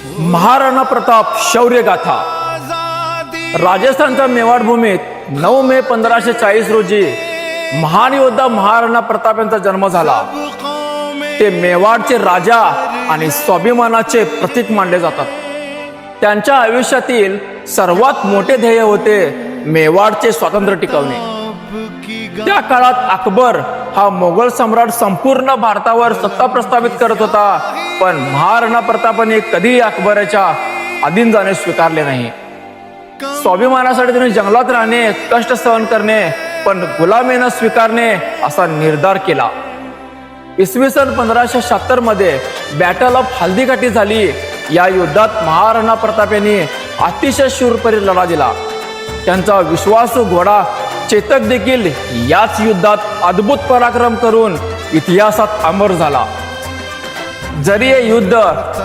महाराणा प्रताप शौर्य गाथा। राजस्थानच्या मेवाड भूमीत 9 मे 1540 रोजी महान योद्धा महाराणा प्रताप यांचा जन्म झाला। ते मेवाडचे राजा आणि स्वाभिमानाचे प्रतीक मानले जातात। त्यांच्या आयुष्यातील सर्वात मोठे ध्येय होते मेवाडचे स्वातंत्र्य टिकवणे। त्या काळात अकबर हा मोगल सम्राट संपूर्ण भारतावर सत्ता प्रस्थापित करत होता, पण महाराणा प्रतापाने कधीही अकबराच्या अधीन जाणे स्वीकारले नाही। स्वाभिमानासाठी त्यांनी जंगलात राहणे, कष्ट सहन करणे, पण गुलामी न स्वीकारणे असा निर्धार केला। इसवी सन 1576 मध्ये बॅटल ऑफ हल्दीघाटी झाली। या युद्धात महाराणा प्रताप यांनी अतिशय शूरपणे लढा दिला। त्यांचा विश्वासू घोडा चेतक देखील याच युद्धात अद्भुत पराक्रम करून इतिहासात अमर झाला। जरी हे युद्ध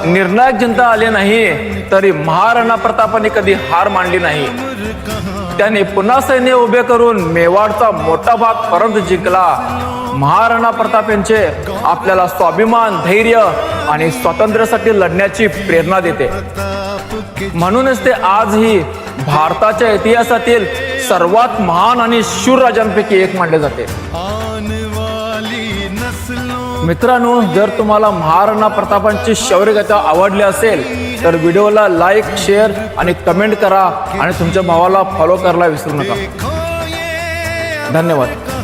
निर्णायक जिंकता आले नाही, तरी महाराणा प्रतापाने कधी हार मानली नाही। त्यांनी पुन्हा सैन्य उभे करून मेवाडचा मोठा भाग परत जिंकला। महाराणा प्रताप यांचे आपल्याला स्वाभिमान, धैर्य आणि स्वातंत्र्यासाठी लढण्याची प्रेरणा देते। म्हणूनच ते आजही भारताच्या इतिहासातील सर्वात महान आणि शूर राजांपैकी एक मानले जाते। मित्रांनो, जर तुम्हाला महाराणा प्रतापांची शौर्यगाथा आवडली असेल तर व्हिडिओला लाईक, शेअर आणि कमेंट करा आणि तुमच्या भावाला फॉलो करायला विसरू नका। धन्यवाद।